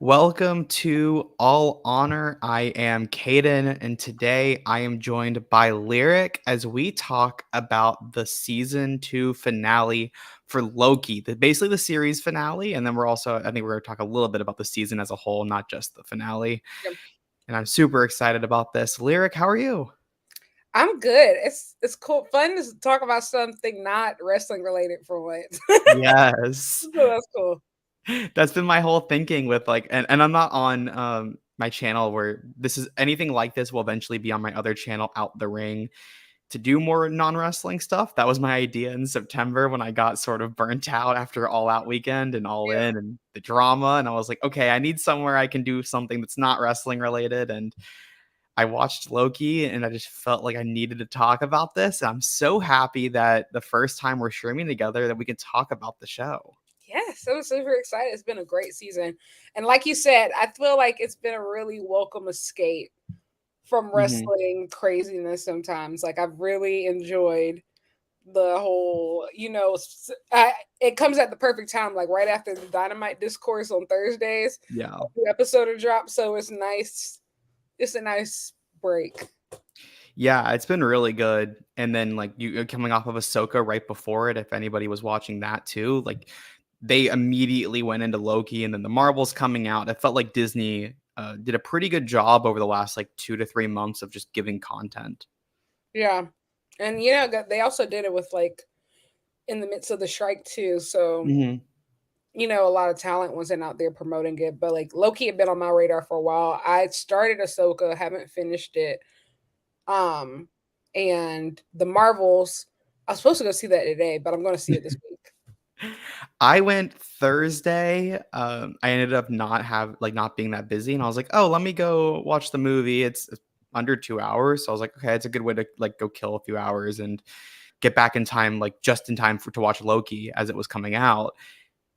Welcome to All Honor. I am Caden, and today I am joined by Lyric as we talk about the season two finale for Loki, basically the series finale. And then I think we're going to talk a little bit about the season as a whole, not just the finale. Yep. And I'm super excited about this. Lyric, how are you? I'm good. It's cool, fun to talk about something not wrestling related for once. Yes. So that's cool. That's been my whole thinking with and I'm not on my channel where this is anything like this will eventually be on my other channel, Out the Ring, to do more non-wrestling stuff. That was my idea in September when I got sort of burnt out after All Out weekend and All Yeah. In and the drama. And I was like, okay, I need somewhere I can do something that's not wrestling related. And I watched Loki and I just felt like I needed to talk about this. I'm so happy that the first time we're streaming together that we can talk about the show. Yes, I'm super excited. It's been a great season. And like you said, I feel like it's been a really welcome escape from Mhm. wrestling craziness sometimes. Like I've really enjoyed the whole, it comes at the perfect time, like right after the Dynamite discourse on Thursdays. Yeah. The episode will drop, so it's nice. It's a nice break. Yeah, it's been really good. And then like you coming off of Ahsoka right before it, if anybody was watching that too, like they immediately went into Loki and then the Marvels coming out. It felt like Disney did a pretty good job over the last like 2 to 3 months of just giving content. Yeah. And they also did it with like in the midst of the strike too. So, Hmm. a lot of talent wasn't out there promoting it. But like Loki had been on my radar for a while. I started Ahsoka, haven't finished it. Um, and the Marvels, I was supposed to go see that today, but I'm gonna see it this week. I went Thursday. I ended up not being that busy, and I was like, "Oh, let me go watch the movie." It's under 2 hours, so I was like, "Okay, it's a good way to like go kill a few hours and get back in time, like just in time for to watch Loki as it was coming out."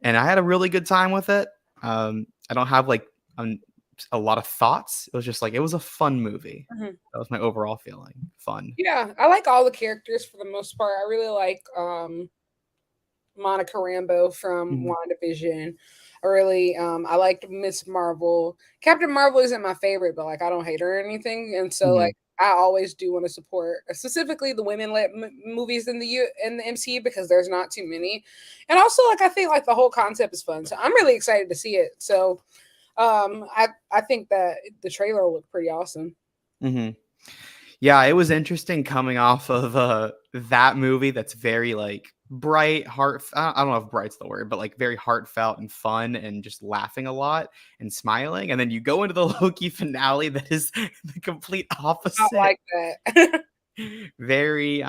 And I had a really good time with it. I don't have like um, a lot of thoughts. It was just like it was a fun movie. Mhm. That was my overall feeling. Fun. Yeah, I like all the characters for the most part. I really like Monica Rambeau from Mhm. WandaVision. I liked Miss Marvel. Captain Marvel isn't my favorite, but like I don't hate her or anything. And so Mhm. like I always do want to support specifically the women-led movies in the MCU because there's not too many. And also like I think like the whole concept is fun. So I'm really excited to see it. So I think that the trailer will look pretty awesome. Mhm. Yeah, it was interesting coming off of that movie that's very like bright, I don't know if bright's the word, but like very heartfelt and fun and just laughing a lot and smiling. And then you go into the Loki finale that is the complete I opposite. like that. Very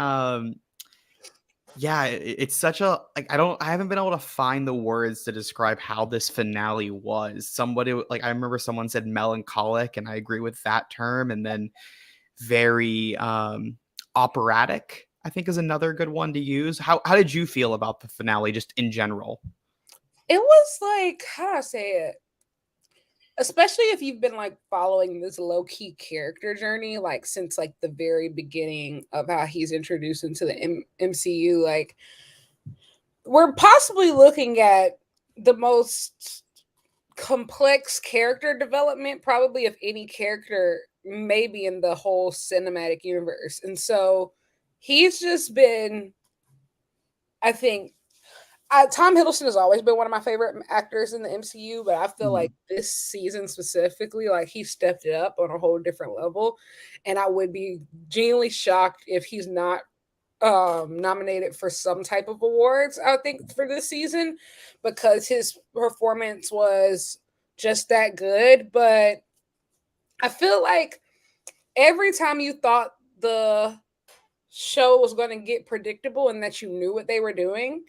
yeah, it's such a like I haven't been able to find the words to describe how this finale was. Like I remember someone said melancholic and I agree with that term, and then very operatic, I think is another good one to use. How did you feel about the finale just in general? It was like, how do I say it? Especially if you've been like following this low key character journey, like since like the very beginning of how he's introduced into the MCU, like we're possibly looking at the most complex character development, probably of any character, maybe in the whole cinematic universe. And so he's just been, I think, Tom Hiddleston has always been one of my favorite actors in the MCU, but I feel like Mhm. this season specifically, like he stepped it up on a whole different level, and I would be genuinely shocked if he's not nominated for some type of awards. I think for this season because his performance was just that good. But I feel like every time you thought the show was going to get predictable and that you knew what they were doing,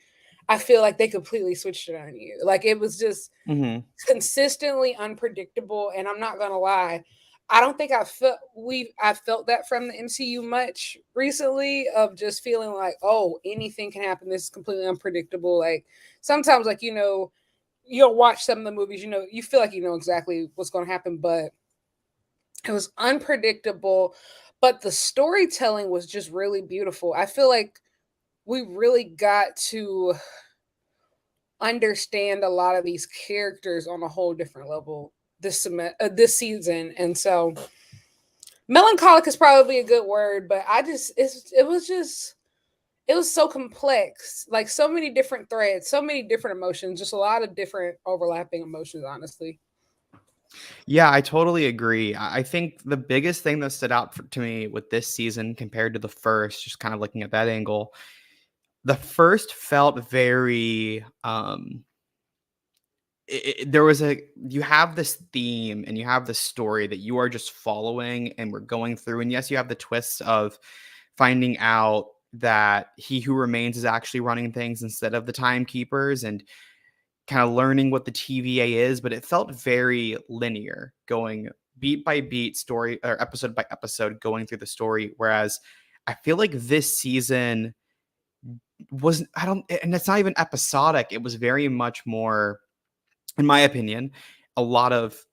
I feel like they completely switched it on you. Like it was just Mhm. consistently unpredictable. And I'm not gonna lie, I don't think I felt that from the MCU much recently of just feeling like, oh, anything can happen. This is completely unpredictable. Like sometimes, like you'll watch some of the movies, you feel like you know exactly what's gonna happen, but it was unpredictable. But the storytelling was just really beautiful. I feel like we really got to understand a lot of these characters on a whole different level this season. And so melancholic is probably a good word, but it was so complex, like so many different threads, so many different emotions, just a lot of different overlapping emotions, honestly. Yeah, I totally agree. I think the biggest thing that stood out to me with this season compared to the first, just kind of looking at that angle, the first felt very there was a you have this theme and you have this story that you are just following and we're going through, and yes, you have the twists of finding out that he who remains is actually running things instead of the timekeepers, and kind of learning what the TVA is, but it felt very linear, going beat by beat, story or episode by episode, going through the story. Whereas I feel like this season wasn't, I don't, and it's not even episodic. It was very much more, in my opinion, a lot of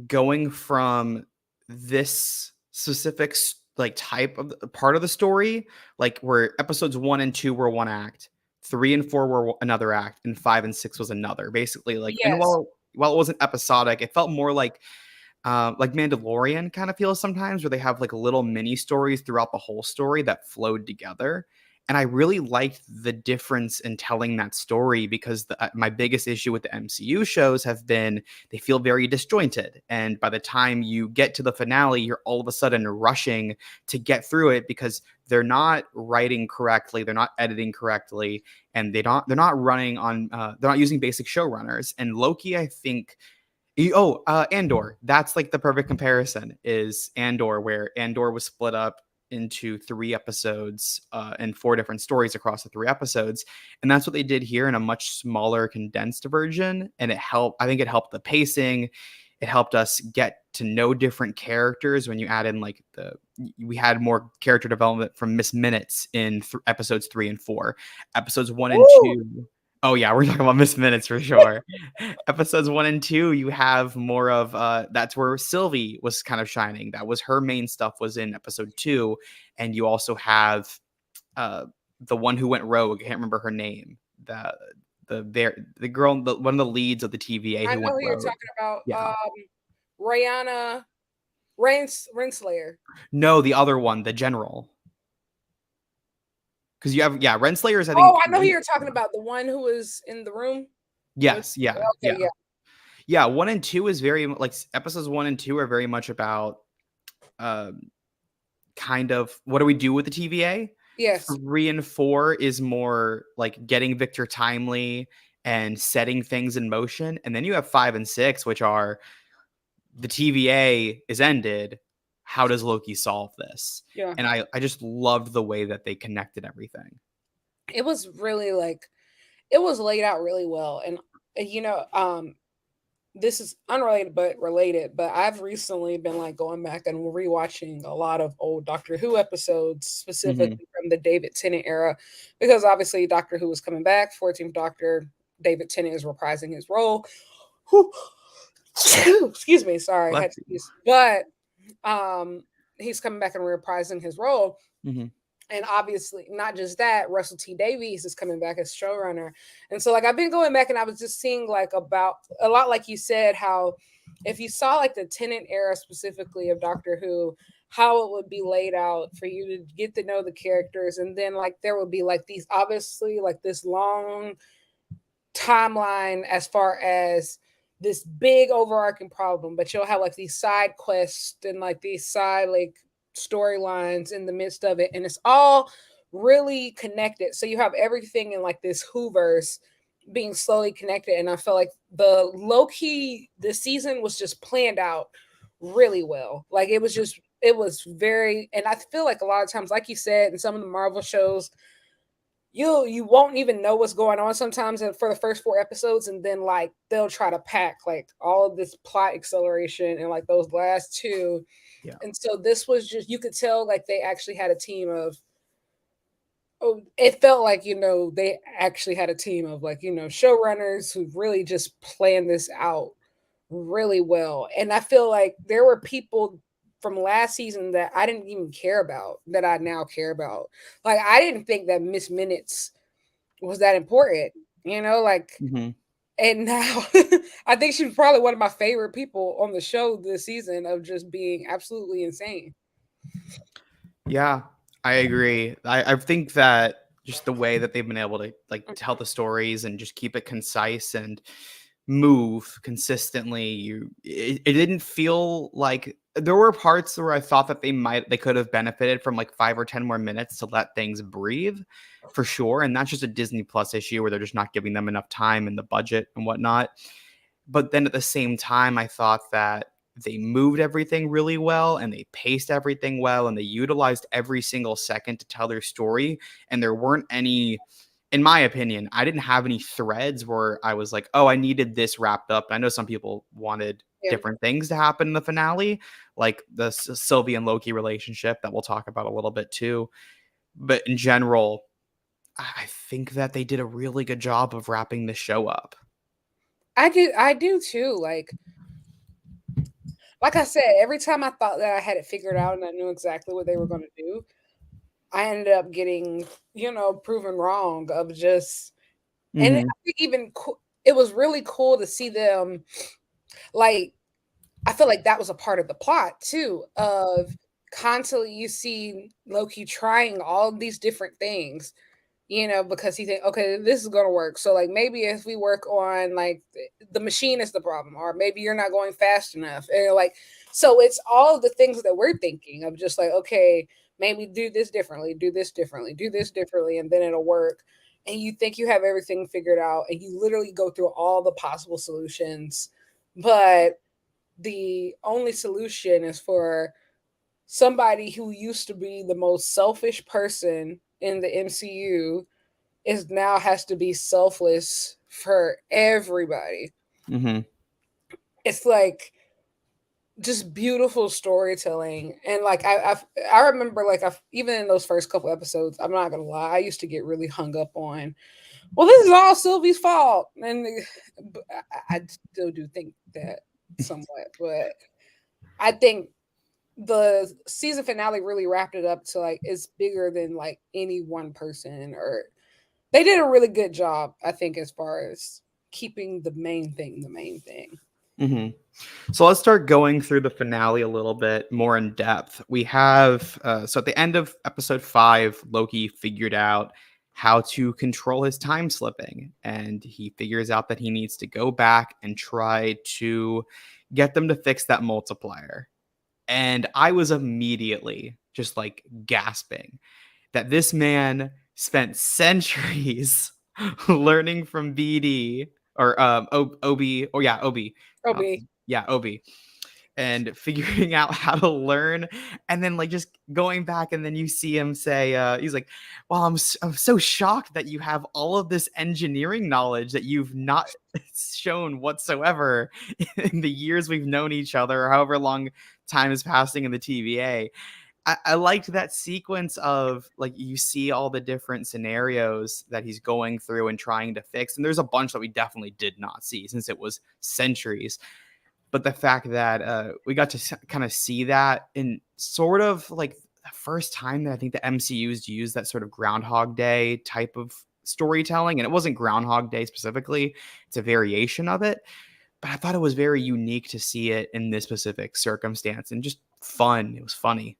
going from this specific like type of part of the story, like where episodes 1 and 2 were one act, 3 and 4 were another act, and 5 and 6 was another. Basically, like, and Yes. while it wasn't episodic, it felt more like Mandalorian kind of feels sometimes, where they have like little mini stories throughout the whole story that flowed together. And I really liked the difference in telling that story, because my biggest issue with the MCU shows have been they feel very disjointed. And by the time you get to the finale, you're all of a sudden rushing to get through it because they're not writing correctly, they're not editing correctly, and they're not running on they're not using basic showrunners. And Loki, I think, Andor. That's like the perfect comparison is Andor, where Andor was split up into 3 episodes and 4 different stories across the 3 episodes. And that's what they did here in a much smaller, condensed version. And it helped, I think it helped the pacing. It helped us get to know different characters when you add in like we had more character development from Miss Minutes in episodes 3 and 4. Episodes one and Ooh. two. Oh yeah, we're talking about Miss Minutes for sure. Episodes 1 and 2, you have more of that's where Sylvie was kind of shining. That was her main stuff was in episode 2. And you also have uh the one who went rogue. I can't remember her name. The girl, one of the leads of the TVA I who know went who you're rogue. talking about. Yeah. Rihanna Renslayer. No, the other one, the general. Because you have, yeah, Renslayers, I Oh, think. I know who you're talking about. The one who was in the room with. Yes, yeah, Okay, yeah. yeah. Yeah, 1 and 2 is very like episodes 1 and 2 are very much about um kind of what do we do with the TVA. Yes. 3 and 4 is more like getting Victor timely and setting things in motion. And then you have 5 and 6, which are the TVA is ended. How does Loki solve this? Yeah. And I just loved the way that they connected everything. It was really like it was laid out really well. And you know, this is unrelated but related, but I've recently been like going back and rewatching a lot of old Doctor Who episodes, Hmm. specifically from the David Tennant era, because obviously Doctor Who is coming back, 14th Doctor. David Tennant is reprising his role. Whew. Excuse me, sorry, I had Bless to you. use, but um he's coming back and reprising his role. Hmm. And obviously, not just that, Russell T Davies is coming back as showrunner. And so, like, I've been going back and I was just seeing, like, about a lot, like you said, how if you saw, like, the Tennant era specifically of Doctor Who, how it would be laid out for you to get to know the characters. And then, like, there would be, like, these obviously, like, this long timeline as far as this big overarching problem, but you'll have like these side quests and like these side like storylines in the midst of it, and it's all really connected. So you have everything in like this Whoverse being slowly connected, and I felt like the Loki this season was just planned out really well. Like it was very, and I feel like a lot of times, like you said, in some of the Marvel shows, you won't even know what's going on sometimes for the first 4 episodes, and then like they'll try to pack like all of this plot acceleration in like those last two. Yeah. And so this was just, you could tell like they actually had a team of, oh, it felt like, they actually had a team of like, showrunners who really just planned this out really well. And I feel like there were people from last season that I didn't even care about that I now care about. Like I didn't think that Miss Minutes was that important. you know, like, Mhm. and now I think she's probably one of my favorite people on the show this season of just being absolutely insane. Yeah, I agree. I think that just the way that they've been able to like tell the stories and just keep it concise and move consistently, it didn't feel like there were parts where I thought that they could have benefited from like 5 or 10 more minutes to let things breathe for sure. And that's just a Disney Plus issue where they're just not giving them enough time and the budget and whatnot. But then at the same time, I thought that they moved everything really well and they paced everything well and they utilized every single second to tell their story. And there weren't any, in my opinion, I didn't have any threads where I was like, oh, I needed this wrapped up. I know some people wanted Yeah. different things to happen in the finale, like the Sylvie and Loki relationship that we'll talk about a little bit too. But in general, I think that they did a really good job of wrapping the show up. I do too. Like I said, every time I thought that I had it figured out and I knew exactly what they were going to do, I ended up getting, proven wrong of just, and I Hmm. think even it was really cool to see them, like, I feel like that was a part of the plot too, of constantly you see Loki trying all these different things, because he think, okay, this is gonna work. So like maybe if we work on like the machine is the problem, or maybe you're not going fast enough, and like, so it's all the things that we're thinking of, just like, okay, maybe do this differently, do this differently, do this differently, and then it'll work. And you think you have everything figured out, and you literally go through all the possible solutions, but the only solution is for somebody who used to be the most selfish person in the MCU is now has to be selfless for everybody. Hmm. It's like just beautiful storytelling, and like I remember, like, even in those first couple episodes, I'm not gonna lie, I used to get really hung up on, well, this is all Sylvie's fault, and I still do think that somewhat, but I think the season finale really wrapped it up to like it's bigger than like any one person, or they did a really good job, I think, as far as keeping the main thing the main thing. Hmm. So let's start going through the finale a little bit more in depth. We have so at the end of episode 5, Loki figured out how to control his time slipping, and he figures out that he needs to go back and try to get them to fix that multiplier. And I was immediately just like gasping that this man spent centuries learning from BD or Obi, or yeah, Obi. Obi. Yeah, Obi, and figuring out how to learn, and then like just going back, and then you see him say he's like, well, I'm so shocked that you have all of this engineering knowledge that you've not shown whatsoever in the years we've known each other, or however long time is passing in the TVA. I liked that sequence of like you see all the different scenarios that he's going through and trying to fix. And there's a bunch that we definitely did not see since it was centuries. But the fact that we got to kind of see that in sort of like the first time that I think the MCU's used that sort of Groundhog Day type of storytelling. And it wasn't Groundhog Day specifically, it's a variation of it. But I thought it was very unique to see it in this specific circumstance and just fun. It was funny.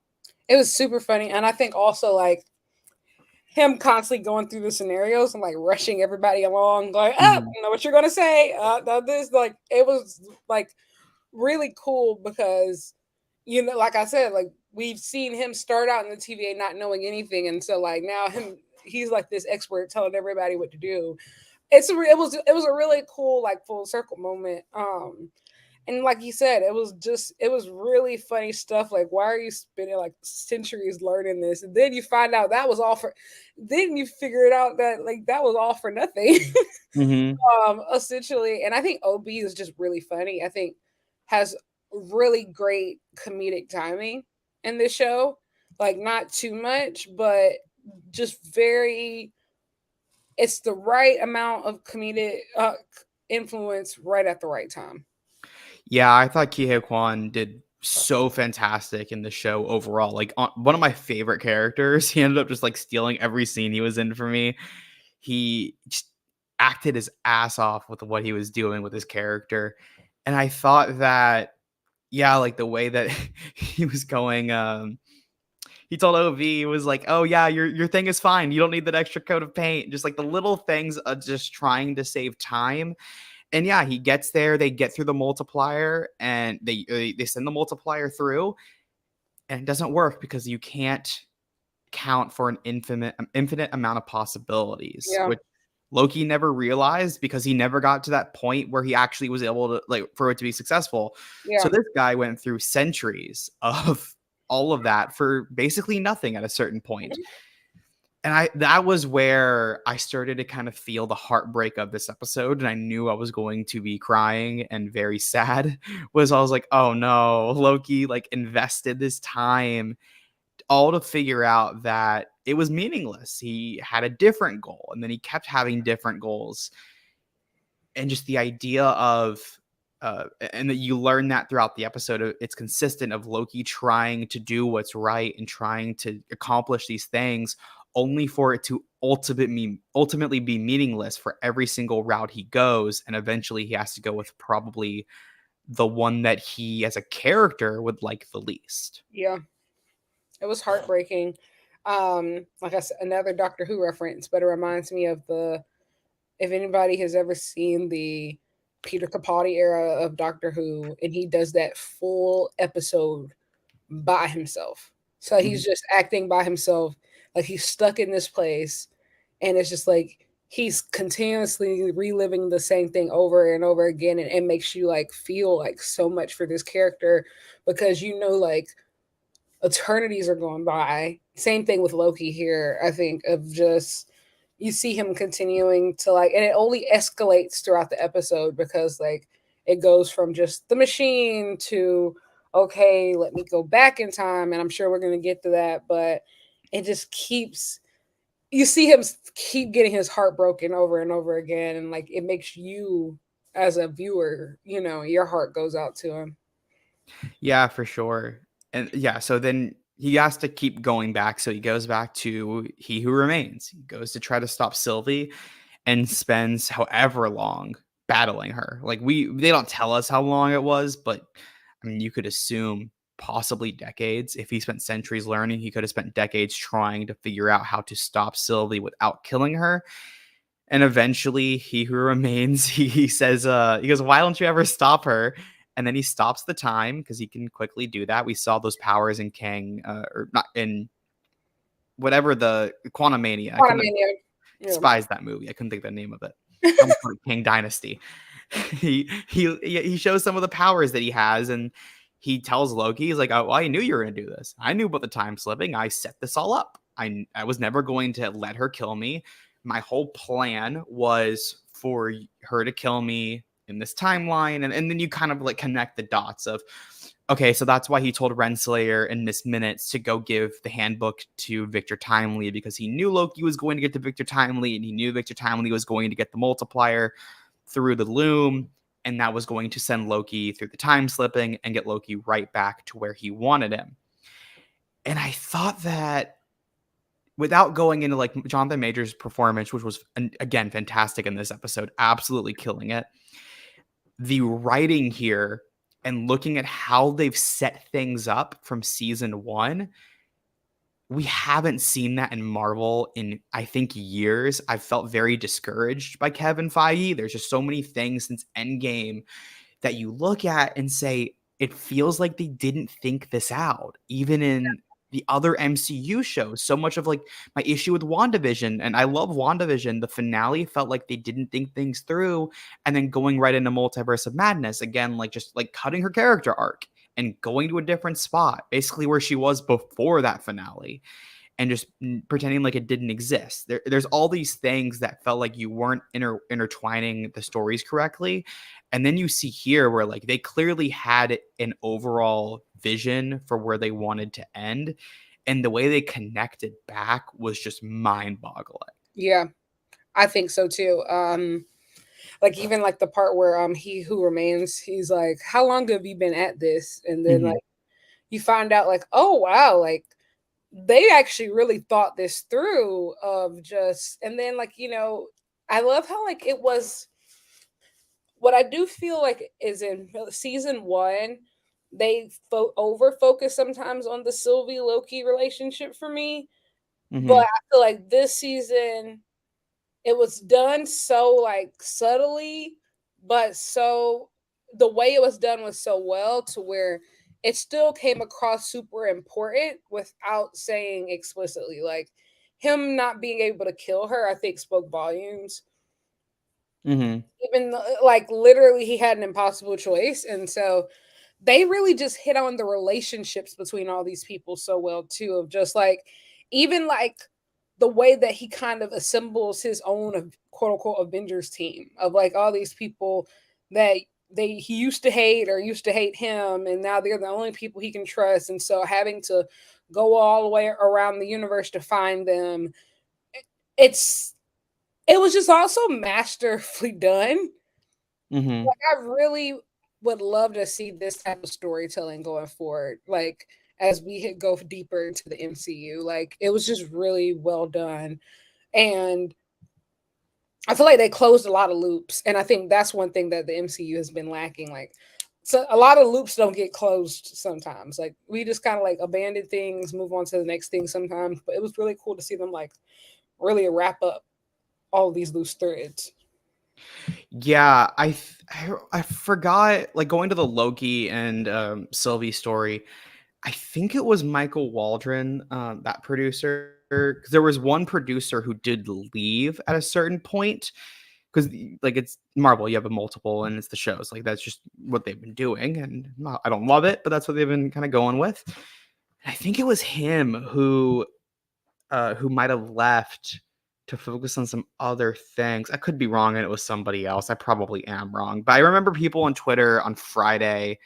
It was super funny, and I think also like him constantly going through the scenarios and like rushing everybody along, like, oh, Mhm. you know what you're gonna say. This, like, it was like really cool because, like I said, like we've seen him start out in the TVA not knowing anything, and so like now he's like this expert telling everybody what to do. It was a really cool like full circle moment. And like you said, it was really funny stuff. Like, why are you spending like centuries learning this? And then you find out that was all for, then you figure it out that like that was all for nothing. Mhm. Essentially. And I think OB is just really funny. I think has really great comedic timing in this show. Like, not too much, but just very, it's the right amount of comedic influence right at the right time. Yeah, I thought Kihei Kwan did so fantastic in the show overall. Like one of my favorite characters. He ended up just like stealing every scene he was in for me. He just acted his ass off with what he was doing with his character. And I thought that, yeah, like the way that he was going, he told OV, he was like, "Oh yeah, your thing is fine. You don't need that extra coat of paint." Just like the little things of just trying to save time. And yeah, he gets there. They get through the multiplier, and they send the multiplier through, and it doesn't work because you can't count for an infinite amount of possibilities, Yeah. which Loki never realized because he never got to that point where he actually was able to, like, for it to be successful. So Yeah. this guy went through centuries of all of that for basically nothing at a certain point. And that was where I started to kind of feel the heartbreak of this episode, and I knew I was going to be crying and very sad. Was I was like, oh no, Loki like invested this time all to figure out that it was meaningless. He had a different goal, and then he kept having different goals. And just the idea of and that you learn that throughout the episode, it's consistent of Loki trying to do what's right and trying to accomplish these things only for it to ultimately be meaningless for every single route he goes, and eventually he has to go with probably the one that he as a character would like the least. Yeah. It was heartbreaking. Like I said, another Doctor Who reference, but it reminds me of the, if anybody has ever seen the Peter Capaldi era of Doctor Who, and he does that full episode by himself. So he's Mhm. just acting by himself, like he's stuck in this place, and it's just like he's continuously reliving the same thing over and over again, and it makes you like feel like so much for this character because like eternities are going by. Same thing with Loki here, I think, of just you see him continuing to like, and it only escalates throughout the episode because like it goes from just the machine to okay, let me go back in time, and I'm sure we're gonna get to that, but it just keeps you see him keep getting his heart broken over and over again, and like it makes you as a viewer, your heart goes out to him. Yeah, for sure. And yeah, so then he has to keep going back. So he goes back to He Who Remains. He goes to try to stop Sylvie and spends however long battling her. Like they don't tell us how long it was, but I mean you could assume possibly decades. If he spent centuries learning, he could have spent decades trying to figure out how to stop Sylvie without killing her. And eventually, He Who Remains, he says, he goes, "Why don't you ever stop her?" And then he stops the time because he can quickly do that. We saw those powers in Kang, or not in whatever the Quantum Mania. I couldn't Quantumania. Yeah. despise that movie. I couldn't think of the name of it. I almost called it Kang Dynasty. He shows some of the powers that he has, and he tells Loki, he's like, "Oh, well, I knew you were gonna do this. I knew about the time slipping. I set this all up. I was never going to let her kill me. My whole plan was for her to kill me in this timeline." And then you kind of like connect the dots of, okay, so that's why he told Renslayer and Miss Minutes to go give the handbook to Victor Timely, because he knew Loki was going to get to Victor Timely, and he knew Victor Timely was going to get the multiplier through the loom, and that was going to send Loki through the time slipping and get Loki right back to where he wanted him. And I thought that, without going into like Jonathan Majors' performance, which was again fantastic in this episode, absolutely killing it, the writing here and looking at how they've set things up from season one, we haven't seen that in Marvel in, I think, years. I've felt very discouraged by Kevin Feige. There's just so many things since Endgame that you look at and say, it feels like they didn't think this out, even in the other MCU shows. So much of like my issue with WandaVision, and I love WandaVision, the finale felt like they didn't think things through, and then going right into Multiverse of Madness again, like just like cutting her character arc and going to a different spot, basically where she was before that finale, and just pretending like it didn't exist. There's all these things that felt like you weren't intertwining the stories correctly. And then you see here where like they clearly had an overall vision for where they wanted to end. And the way they connected back was just mind boggling. Yeah, I think so too. Like even like the part where He Who Remains, he's like, how long have you been at this? And then Mhm. like you find out like, oh wow, like they actually really thought this through of just, and then like, I love how like it was what I do feel like is in season one, they over focus sometimes on the Sylvie Loki relationship for me. But Mhm. I feel like this season it was done so like subtly, but so the way it was done was so well to where it still came across super important without saying explicitly. Like him not being able to kill her, I think spoke volumes. Mhm. Even like literally he had an impossible choice, and so they really just hit on the relationships between all these people so well too, of just like even like the way that he kind of assembles his own quote unquote Avengers team of like all these people that he used to hate or used to hate him, and now they're the only people he can trust, and so having to go all the way around the universe to find them, it's it was just also masterfully done. Mhm. Like, I really would love to see this type of storytelling going forward, like, as we go deeper into the MCU. Like, it was just really well done, and I feel like they closed a lot of loops, and I think that's one thing that the MCU has been lacking, like, so a lot of loops don't get closed sometimes, like, we just kinda, like, abandon things, move on to the next thing sometimes, but it was really cool to see them, like, really wrap up all of these loose threads. Yeah, I forgot, like, going to the Loki and, Sylvie story, I think it was Michael Waldron, that producer, 'cause there was one producer who did leave at a certain point, 'cause, like, it's Marvel, you have a multiple and it's the shows, like, that's just what they've been doing, and I don't love it, but that's what they've been kinda going with. I think it was him who might have left to focus on some other things. I could be wrong and it was somebody else. I probably am wrong. But I remember people on Twitter on Friday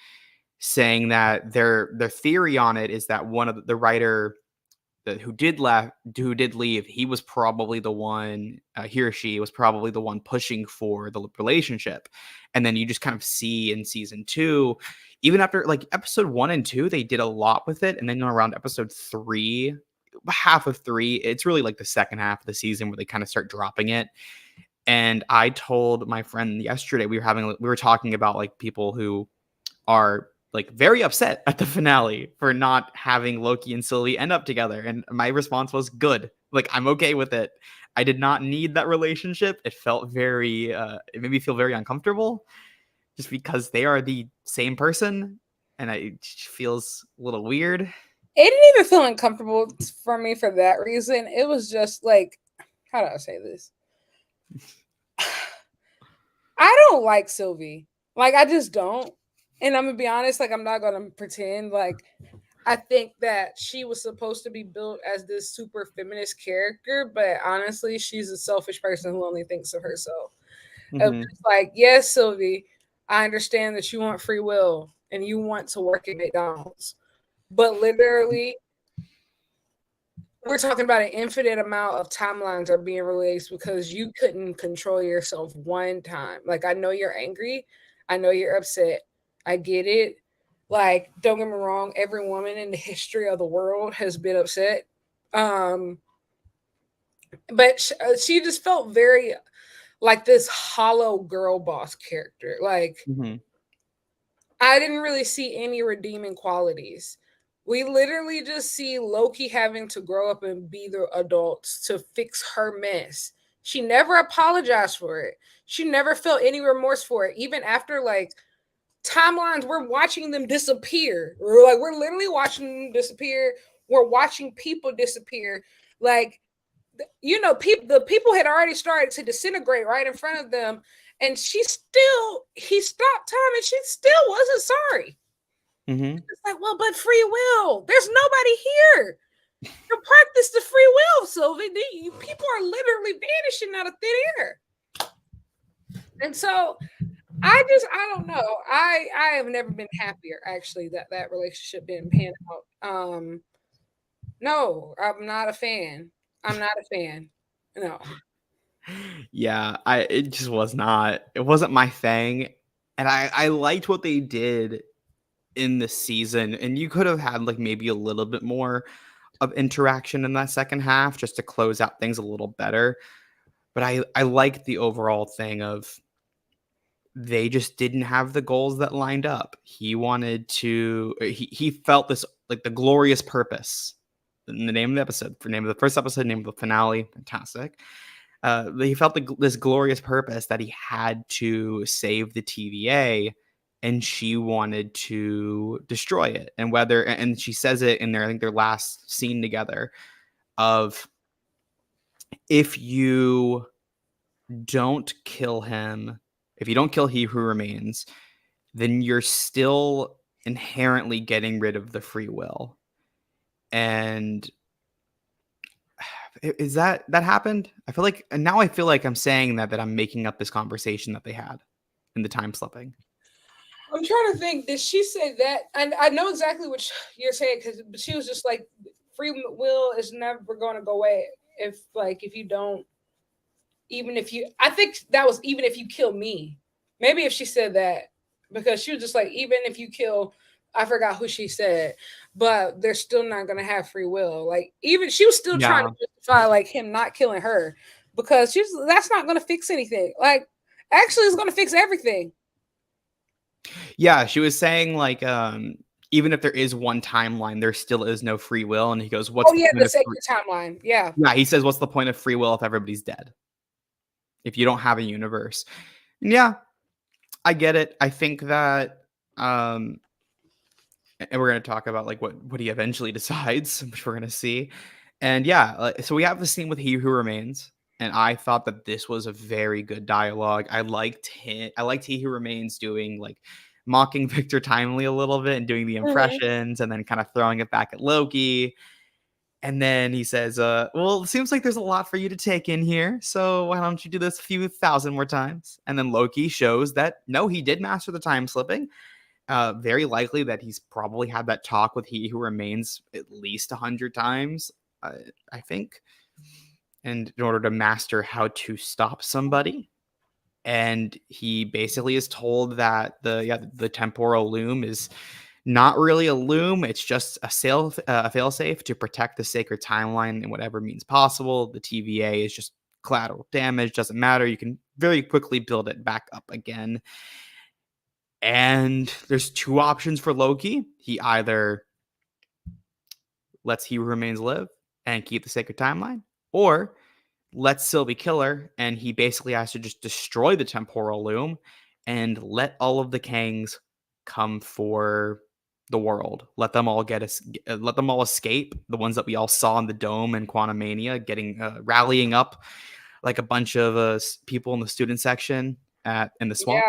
saying that their theory on it is that one of the writer who did leave, he was probably the one, he or she was probably the one pushing for the relationship. And then you just kind of see in season two, even after like episode one and two, they did a lot with it. And then around episode three, half of three, it's really like the second half of the season where they kind of start dropping it. And I told my friend yesterday, we were talking about like people who are like very upset at the finale for not having Loki and Sylvie end up together. And my response was good. Like, I'm okay with it. I did not need that relationship. It felt very, it made me feel very uncomfortable just because they are the same person. And it feels a little weird. It didn't even feel uncomfortable for me for that reason. It was just like, how do I say this? I don't like Sylvie. Like, I just don't. And I'm gonna be honest, like, I'm not gonna pretend like I think that she was supposed to be built as this super feminist character, but honestly, she's a selfish person who only thinks of herself. Of Hmm. just like, yes, Sylvie, I understand that you want free will and you want to work at McDonald's, but literally, we're talking about an infinite amount of timelines are being released because you couldn't control yourself one time. Like, I know you're angry. I know you're upset. I get it. Like, don't get me wrong, every woman in the history of the world has been upset. Um, but she just felt very like this hollow girl boss character. Like, Hmm. I didn't really see any redeeming qualities. We literally just see Loki having to grow up and be the adults to fix her mess. She never apologized for it. She never felt any remorse for it. Even after like timelines, we're watching them disappear. We're literally watching them disappear. We're watching people disappear. Like the people had already started to disintegrate right in front of them, and he stopped time, and she still wasn't sorry. Hmm. It's like, well, but free will. There's nobody here to practice the free will, Sylvie. People are literally vanishing out of thin air, and so I don't know. I have never been happier actually that that relationship didn't pan out. No, I'm not a fan. I'm not a fan. No. Yeah, it just was not, it wasn't my thing. And I liked what they did in the season, and you could have had like maybe a little bit more of interaction in that second half just to close out things a little better. But I like the overall thing of they just didn't have the goals that lined up. He wanted to he felt this like the glorious purpose. In the name of the episode, for name of the first episode, name of the finale, fantastic. He felt this glorious purpose that he had to save the TVA, and she wanted to destroy it. And whether and she says it in their I think their last scene together of if you don't kill him, if you don't kill he who remains, then you're still inherently getting rid of the free will. And is that happened? I feel like and now I feel like I'm saying that I'm making up this conversation that they had in the time slipping. I'm trying to think. Did she say that? And I know exactly what you're saying because she was just like, free will is never going to go away if you don't, even if you. I think that was even if you kill me. Maybe if she said that because she was just like, even if you kill, I forgot who she said, but they're still not going to have free will. Like even she was still trying to Yeah. justify like him not killing her because that's not going to fix anything. Like actually, it's going to fix everything. Yeah, she was saying like even if there is one timeline, there still is no free will. And he goes, what's Oh the yeah, point the of sacred timeline. Yeah. yeah, he says, what's the point of free will if everybody's dead? If you don't have a universe. And yeah, I get it. I think that um and we're going to talk about like what he eventually decides, which we're going to see. And yeah, so we have the scene with He Who Remains, and I thought that this was a very good dialogue. I liked him. I liked He Who Remains doing like mocking Victor Timely a little bit and doing the Mhm. impressions, and then kind of throwing it back at Loki. And then he says, "Well, it seems like there's a lot for you to take in here, so why don't you do this a few thousand more times?" And then Loki shows that no, he did master the time slipping, very likely that he's probably had that talk with He Who Remains at least 100 times, I think, and in order to master how to stop somebody. And he basically is told that the temporal loom is not really a loom. It's just a failsafe to protect the sacred timeline in whatever means possible. The TVA is just collateral damage. Doesn't matter. You can very quickly build it back up again. And there's two options for Loki. He either lets He Who Remains live and keep the sacred timeline, or lets Sylvie kill her, and he basically has to just destroy the temporal loom and let all of the Kangs come for the world. Let them all let them all escape. The ones that we all saw in the dome and Quantum Mania, getting rallying up like a bunch of people in the student section in the Yeah. swamp.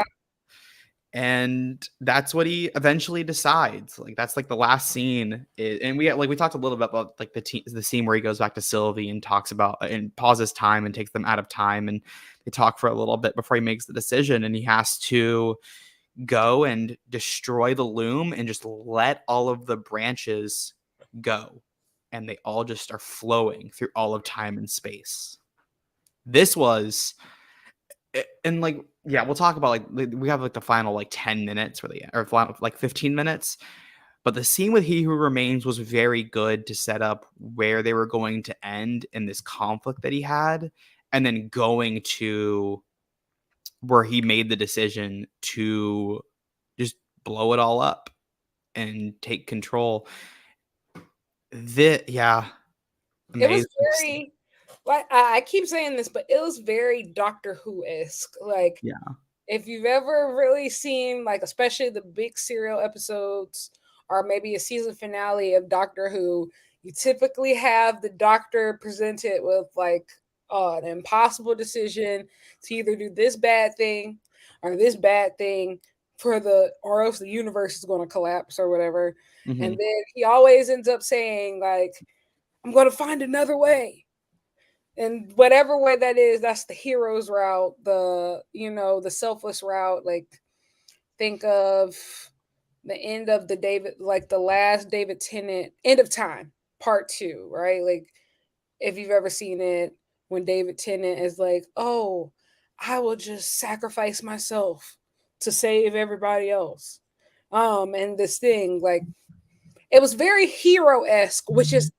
And that's what he eventually decides. Like that's like the last scene, and we talked a little bit about like the scene where he goes back to Sylvie and talks about and pauses time and takes them out of time, and they talk for a little bit before he makes the decision, and he has to go and destroy the loom and just let all of the branches go, and they all just are flowing through all of time and space. This was and like yeah, we'll talk about like we have like the final like 10 minutes where or final, like 15 minutes, but the scene with He Who Remains was very good to set up where they were going to end in this conflict that he had, and then going to where he made the decision to just blow it all up and take control. Yeah, It was amazing. very like I keep saying this, but it was very Doctor Who esque. Like Yeah. if you've ever really seen like especially the big serial episodes or maybe a season finale of Doctor Who, you typically have the doctor presented with like an impossible decision to either do this bad thing or this bad thing for the or else the universe is going to collapse or whatever. And Hmm. then he always ends up saying like I'm going to find another way. And whatever way that is, that's the hero's route, the selfless route. Like think of the end of the David, like the last David Tennant, End of Time, part two, right? Like if you've ever seen it, when David Tennant is like, "Oh, I will just sacrifice myself to save everybody else." And this thing, like it was very hero esque, which is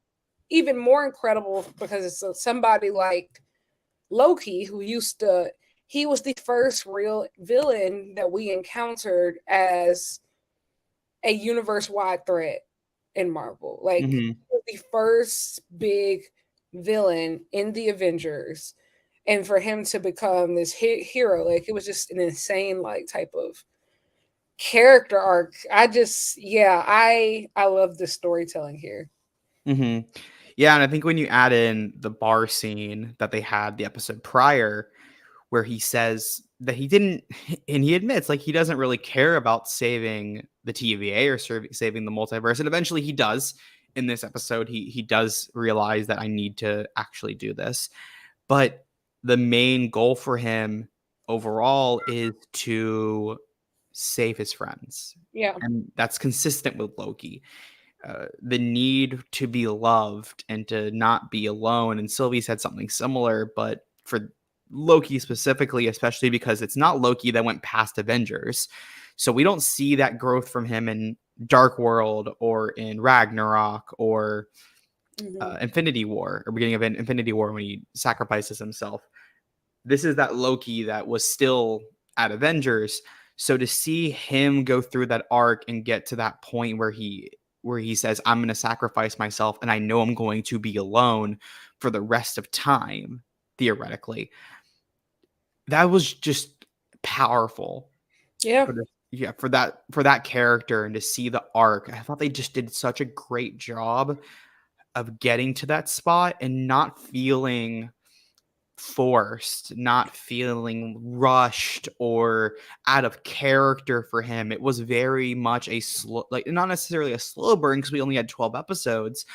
even more incredible because it's somebody like Loki, he was the first real villain that we encountered as a universe wide threat in Marvel. Like, Hmm. he was the first big villain in the Avengers. And for him to become this hero, like, it was just an insane, like, type of character arc. I love the storytelling here. Hmm. Yeah, and I think when you add in the bar scene that they had the episode prior, where he says that he didn't, and he admits like he doesn't really care about saving the TVA or saving the multiverse, and eventually he does. In this episode, he does realize that I need to actually do this, but the main goal for him overall is to save his friends, Yeah, and that's consistent with Loki. The need to be loved and to not be alone. And Sylvie said something similar, but for Loki specifically, especially because it's not Loki that went past Avengers. So we don't see that growth from him in Dark World or in Ragnarok or hmm, Infinity War or beginning of Infinity War when he sacrifices himself. This is that Loki that was still at Avengers. So to see him go through that arc and get to that point where he says, I'm going to sacrifice myself and I know I'm going to be alone for the rest of time, theoretically, that was just powerful yeah, for for that character and to see the arc. I thought they just did such a great job of getting to that spot and not feeling forced, not feeling rushed or out of character for him. It was very much a slow, like not necessarily a slow burn because we only had 12 episodes,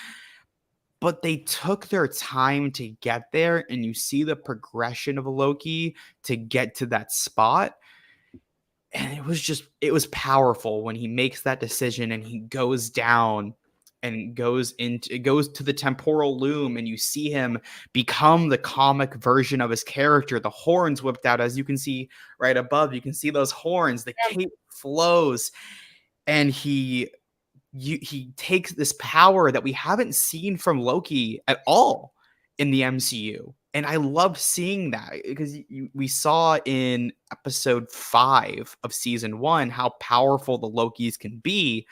but they took their time to get there. And you see the progression of Loki to get to that spot. And it was powerful when he makes that decision and he goes down and goes to the temporal loom and you see him become the comic version of his character. The horns whipped out, as you can see right above. You can see those horns, the yeah, cape flows, and he takes this power that we haven't seen from Loki at all in the MCU. And I love seeing that because we saw in episode 5 of season 1 how powerful the Lokis can be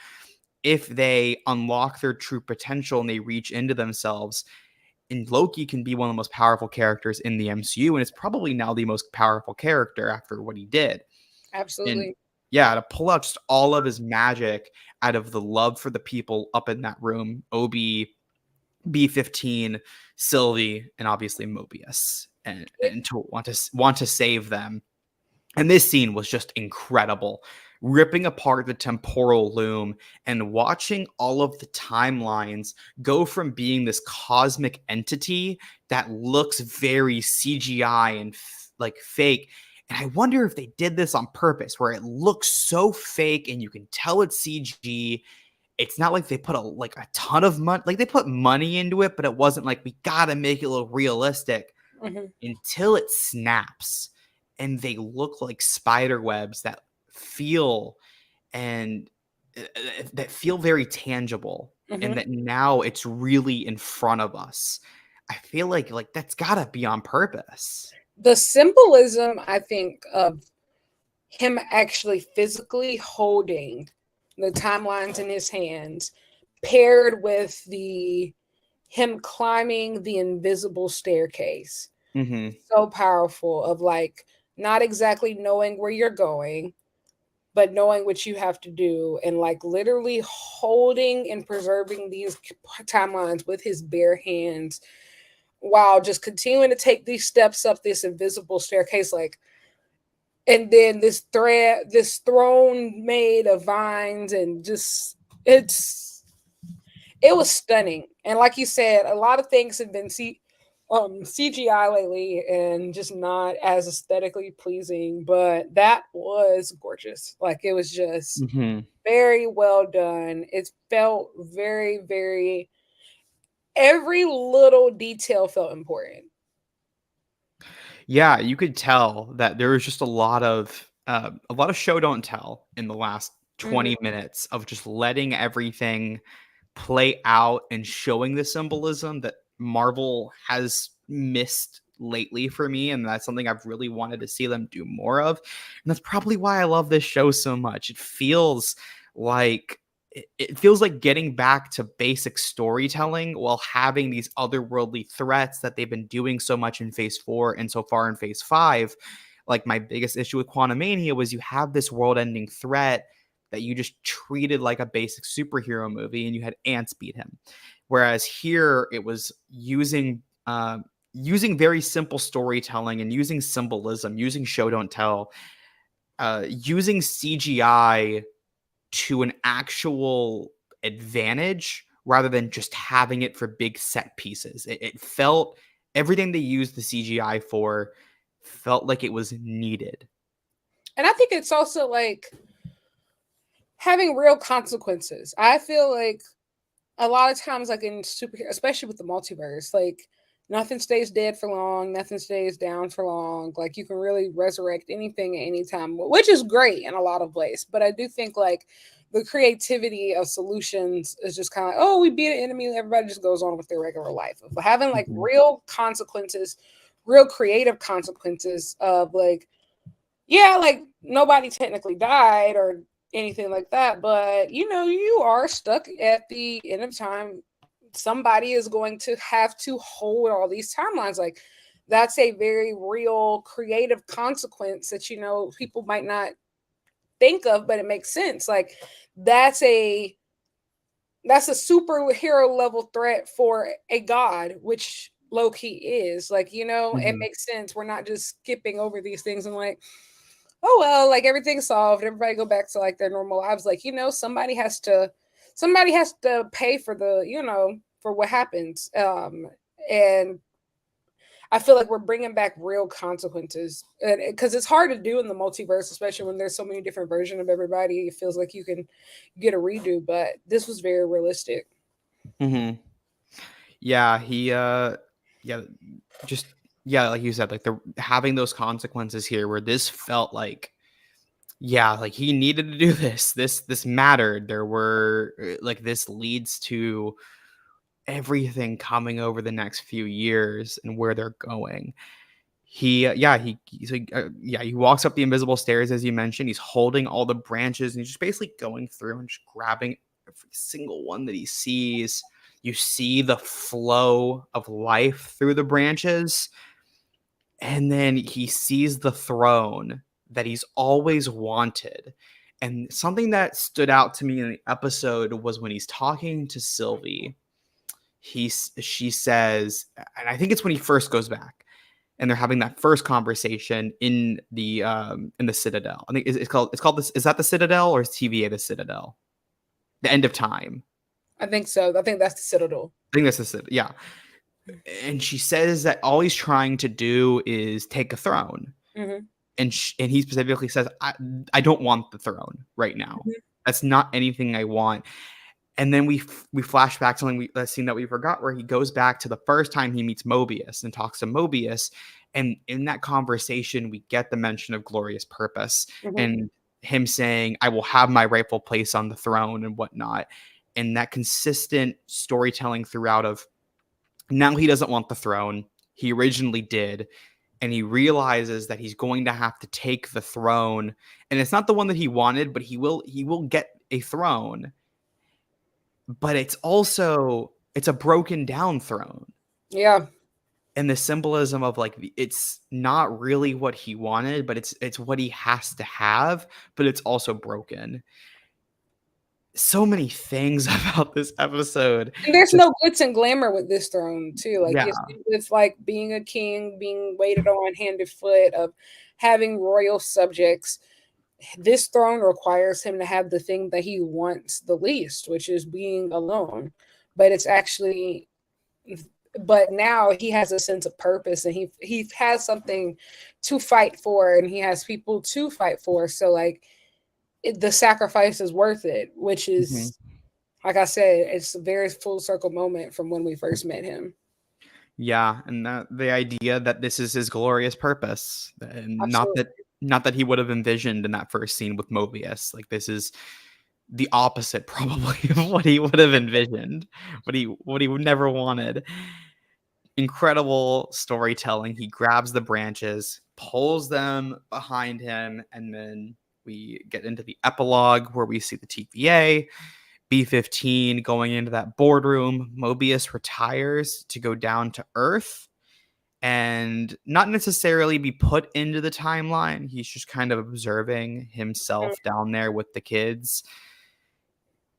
if they unlock their true potential and they reach into themselves. And Loki can be one of the most powerful characters in the MCU, and it's probably now the most powerful character after what he did. And absolutely. yeah, to pull out just all of his magic out of the love for the people up in that room, Obi, B-15, Sylvie, and obviously Mobius, and to want to save them. And this scene was just incredible. Ripping apart the temporal loom and watching all of the timelines go from being this cosmic entity that looks very CGI and like fake. And I wonder if they did this on purpose, where it looks so fake and you can tell it's CG. It's not like they put a ton of money, like they put money into it, but it wasn't like we gotta make it look realistic Hmm. until it snaps and they look like spider webs that feel and that feel very tangible and Hmm. that now it's really in front of us. I feel like that's got to be on purpose. The symbolism, I think, of him actually physically holding the timelines in his hands, paired with the him climbing the invisible staircase, Mhm. so powerful. Of like not exactly knowing where you're going, but knowing what you have to do, and like literally holding and preserving these timelines with his bare hands while just continuing to take these steps up this invisible staircase. Like, and then this throne made of vines, and just it's it was stunning. And like you said, a lot of things have been CGI lately and just not as aesthetically pleasing, but that was gorgeous. Like, it was just Mhm. very well done. It felt very, very, every little detail felt important. Yeah, you could tell that there was just a lot of show don't tell in the last Mhm. 20 minutes of just letting everything play out and showing the symbolism that Marvel has missed lately for me, and that's something I've really wanted to see them do more of. And that's probably why I love this show so much. Like it feels like getting back to basic storytelling while having these otherworldly threats that they've been doing so much in phase 4 and so far in phase 5. Like my biggest issue with Quantumania was you have this world-ending threat that you just treated like a basic superhero movie and you had ants beat him. Whereas here it was using very simple storytelling and using symbolism, using show don't tell, using CGI to an actual advantage rather than just having it for big set pieces. It felt everything they used the CGI for felt like it was needed. And I think it's also like having real consequences. I feel like a lot of times, like in superhero, especially with the multiverse, like nothing stays dead for long, nothing stays down for long. Like you can really resurrect anything at any time, which is great in a lot of ways. But I do think like the creativity of solutions is just kind of like, oh, we beat an enemy, everybody just goes on with their regular life. But having like real consequences, real creative consequences of like, yeah, like nobody technically died or anything like that, but you know, you are stuck at the end of time. Somebody is going to have to hold all these timelines. Like that's a very real creative consequence that you know people might not think of, but it makes sense. Like that's a that's a superhero level threat for a god, which Loki is. Like, you know, it Mhm. makes sense. We're not just skipping over these things and like, oh well, like everything's solved. Everybody go back to like their normal lives. Like, you know, somebody has to pay for the, you know, for what happens. And I feel like we're bringing back real consequences because it's hard to do in the multiverse, especially when there's so many different versions of everybody. It feels like you can get a redo, but this was very realistic. Mhm. Yeah, yeah, just yeah, like you said, like the having those consequences here where this felt like yeah, like he needed to do this. This mattered. There were like this leads to everything coming over the next few years and where they're going. He walks up the invisible stairs as you mentioned. He's holding all the branches and he's just basically going through and just grabbing every single one that he sees. You see the flow of life through the branches, and then he sees the throne that he's always wanted. And something that stood out to me in the episode was when he's talking to Sylvie. She says, and I think it's when he first goes back and they're having that first conversation in the Citadel. I think it's called this. Is that the Citadel or is TVA the Citadel? The end of time. I think so. I think that's the Citadel. I think that's the Citadel. Yeah. And she says that all he's trying to do is take a throne. Mm-hmm. And he specifically says, I don't want the throne right now. Mm-hmm. That's not anything I want. And then we flash back to a scene that we forgot where he goes back to the first time he meets Mobius and talks to Mobius. And in that conversation, we get the mention of glorious purpose Mm-hmm. and him saying, I will have my rightful place on the throne and whatnot. And that consistent storytelling throughout of now he doesn't want the throne. He originally did. And he realizes that he's going to have to take the throne. And it's not the one that he wanted, but he will get a throne, but it's a broken down throne. Yeah. And the symbolism of like it's not really what he wanted, but it's what he has to have, but it's also broken. So many things about this episode. And there's Just no glitz and glamour with this throne too. Like yeah. it's like being a king, being waited on hand and foot, of having royal subjects. This throne requires him to have the thing that he wants the least, which is being alone. But it's actually, but now he has a sense of purpose and he has something to fight for and he has people to fight for. So like the sacrifice is worth it, which Mhm. is, like I said, it's a very full circle moment from when we first met him. Yeah, and that the idea that this is his glorious purpose, and Absolutely. not that he would have envisioned in that first scene with Mobius. Like this is the opposite probably of what he would have envisioned, what he never wanted. incredible storytelling. He grabs the branches, pulls them behind him, and then we get into the epilogue where we see the TVA, B-15 going into that boardroom. Mobius retires to go down to Earth and not necessarily be put into the timeline. He's just kind of observing himself down there with the kids.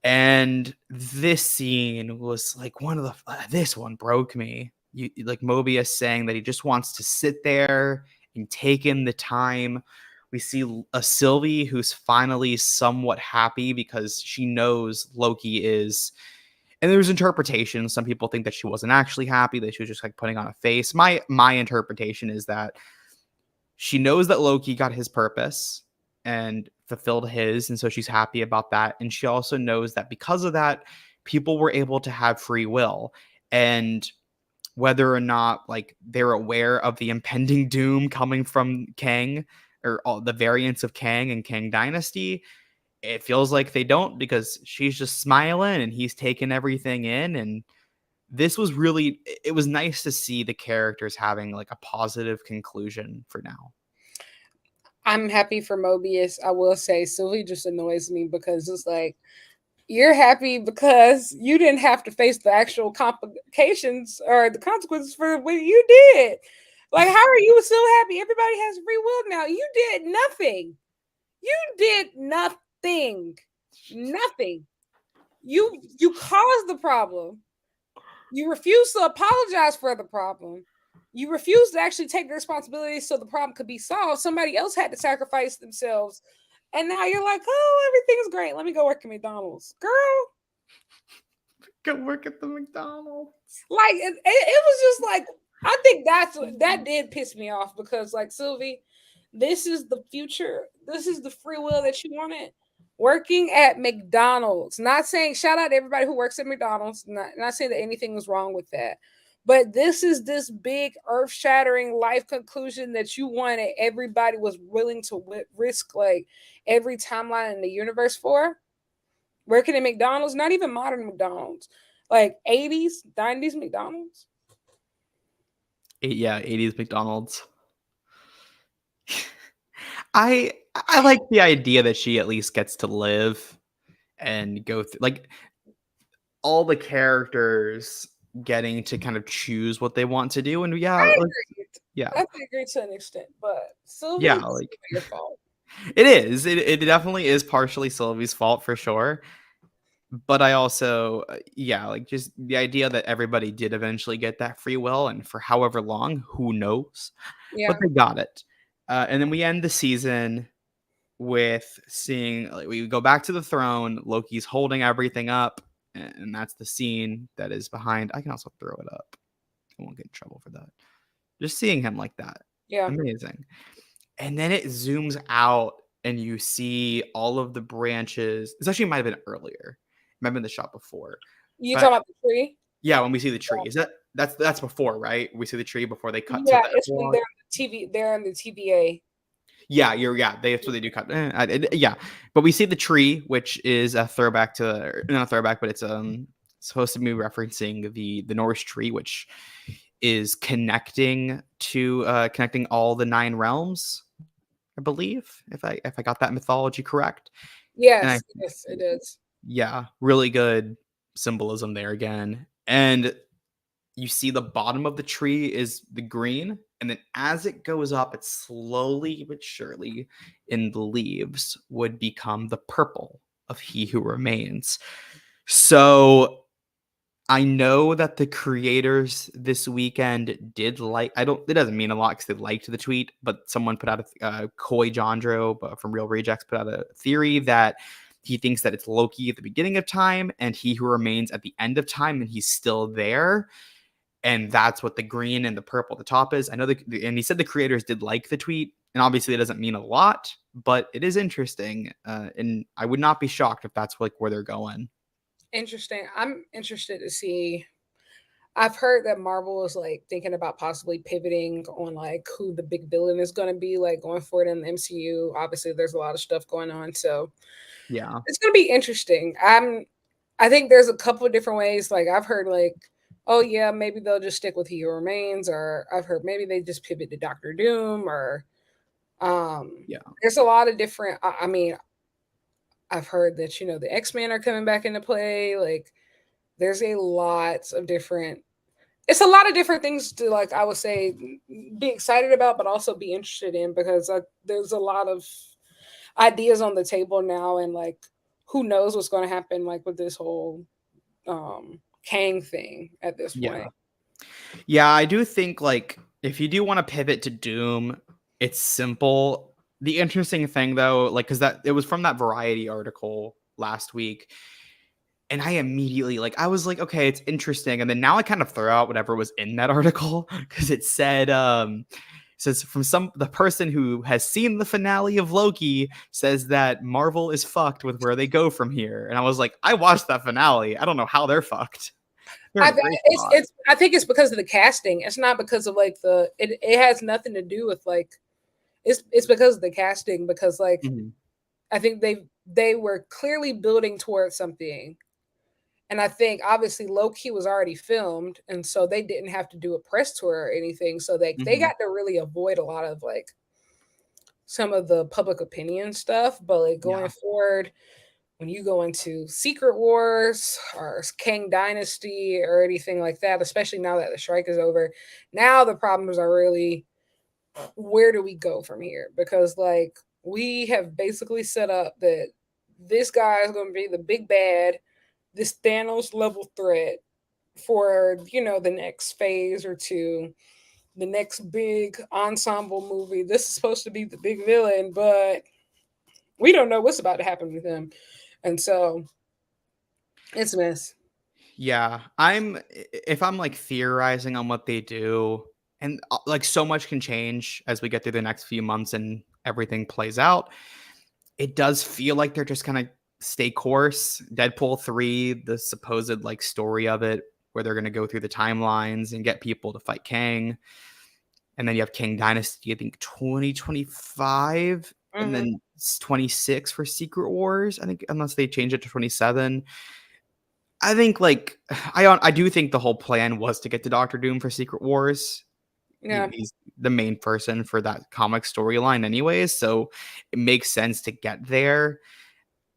And this scene was like one of the this one broke me. You like Mobius saying that he just wants to sit there and take in the time. We see a Sylvie who's finally somewhat happy because she knows Loki is, and there's interpretation. Some people think that she wasn't actually happy, that she was just like putting on a face. My interpretation is that she knows that Loki got his purpose and fulfilled his, and so she's happy about that. And she also knows that because of that, people were able to have free will. And whether or not like they're aware of the impending doom coming from Kang or all the variants of Kang and Kang Dynasty, it feels like they don't, because she's just smiling and he's taking everything in. And this was really, it was nice to see the characters having like a positive conclusion for now. I'm happy for Mobius. I will say Sylvie just annoys me because it's like you're happy because you didn't have to face the actual complications or the consequences for what you did. Like, how are you so happy? Everybody has free will now. You did nothing. You did nothing. Nothing. You caused the problem. You refuse to apologize for the problem. You refuse to actually take the responsibility so the problem could be solved. Somebody else had to sacrifice themselves. And now you're like, oh, everything's great. Let me go work at McDonald's. Girl. Go work at the McDonald's. Like, it was just like, I think that did piss me off because, like, Sylvie, this is the future. This is the free will that you wanted. Working at McDonald's. Not saying, shout out to everybody who works at McDonald's. Not saying that anything was wrong with that. But this is this big earth-shattering life conclusion that you wanted. Everybody was willing to risk like every timeline in the universe for. Working at McDonald's, not even modern McDonald's, like 80s, 90s McDonald's. Yeah, 80s McDonald's. I like the idea that she at least gets to live and go through like all the characters getting to kind of choose what they want to do. And yeah, I like, agree. yeah, I agree to an extent, but yeah, Sylvie, like your fault. it is. It definitely is partially Sylvie's fault for sure. But I also, yeah, like just the idea that everybody did eventually get that free will, and for however long, who knows? But Yeah, they got it. And then we end the season with seeing, like, we go back to the throne. Loki's holding everything up, and that's the scene that is behind. I can also throw it up. I won't get in trouble for that. Just seeing him like that, yeah. amazing. And then it zooms out, and you see all of the branches. This actually might have been earlier. It might have been the shot before. You But talking about the tree? yeah, when we see the tree, is that's before, right? We see the tree before they cut to Yeah, the it's when epilogue. they're on the TV. They're on the TVA. Yeah, that's what they do cut. Yeah, but we see the tree, which is a throwback to, not a throwback, but it's supposed to be referencing the Norse tree, which is connecting all the nine realms, I believe, if I got that mythology correct. And I, Yes, yes, it is. yeah, really good symbolism there again. And you see the bottom of the tree is the green, and then as it goes up, it slowly but surely in the leaves would become the purple of He Who Remains. So I know that the creators this weekend did like, I don't, it doesn't mean a lot because they liked the tweet, but someone put out Coy Jandro from Real Rejects put out a theory that he thinks that it's Loki at the beginning of time and He Who Remains at the end of time, and he's still there. And that's what the green and the purple at the top is. I know and he said the creators did like the tweet, and obviously it doesn't mean a lot, but it is interesting. And I would not be shocked if that's like where they're going. Interesting. I'm interested to see. I've heard that Marvel is like thinking about possibly pivoting on like who the big villain is going to be like going forward in the MCU. Obviously, there's a lot of stuff going on, so Yeah. it's going to be interesting. I think there's a couple of different ways. Like I've heard like oh yeah, maybe they'll just stick with He Who Remains, or I've heard maybe they just pivot to Doctor Doom, or Yeah. there's a lot of different. I mean, I've heard that the X-Men are coming back into play. Like, there's a lot of different. It's a lot of different things to, like, I would say, be excited about, but also be interested in, because there's a lot of ideas on the table now, and like, who knows what's going to happen, like with this whole Kang thing at this point. Yeah. Yeah, I do think, like, if you do wanna pivot to Doom, it's simple. The interesting thing, though, like, because that it was from that Variety article last week, and I immediately, like, I was like, "Okay, it's interesting," and then now I kind of throw out whatever was in that article because it said, says from the person who has seen the finale of Loki says that Marvel is fucked with where they go from here, and I was like, "I watched that finale. I don't know how they're fucked. They're in a great spot." I think it's because of the casting. It's not because of like it has nothing to do with like it's because of the casting, because like Mhm. I think they were clearly building towards something. And I think obviously Loki was already filmed, and so they didn't have to do a press tour or anything. So they Mhm. got to really avoid a lot of like some of the public opinion stuff. But like going Yeah. forward, when you go into Secret Wars or Kang Dynasty or anything like that, especially now that the strike is over, now the problems are really, where do we go from here? Because like we have basically set up that this guy is going to be the big bad, this Thanos level threat for the next phase or two, the next big ensemble movie. This is supposed to be the big villain, but we don't know what's about to happen with him, and so it's a mess. Yeah, if I'm, like, theorizing on what they do, and, like, so much can change as we get through the next few months and everything plays out. It does feel like they're just gonna stay course. Deadpool 3, the supposed, like, story of it, where they're gonna go through the timelines and get people to fight Kang, and then you have Kang Dynasty, I think 2025, and Mhm. then it's 26 for Secret Wars, I think, unless they change it to 27. I think, like, I do think the whole plan was to get to Doctor Doom for Secret Wars. Yeah. He's the main person for that comic storyline anyways, so it makes sense to get there.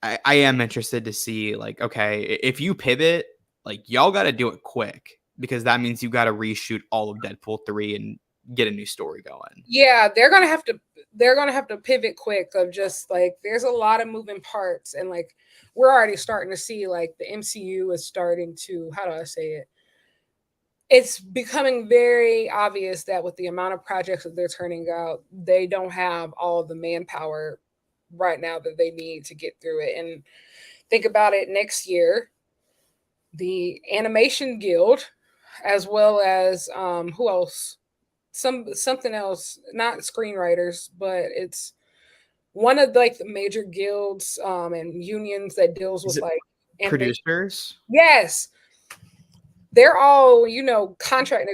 I am interested to see, like, okay, if you pivot, like, y'all gotta do it quick because that means you gotta reshoot all of Deadpool 3 and get a new story going. Yeah, they're gonna have to pivot quick, of just like there's a lot of moving parts, and like we're already starting to see like the MCU is starting to, how do I say it? It's becoming very obvious that with the amount of projects that they're turning out, they don't have all the manpower right now that they need to get through it. And think about it, next year, the Animation Guild, as well as who else? Something else, not screenwriters, but it's one of like the major guilds and unions that deals Is with it like animation. producers? Yes, they're all contract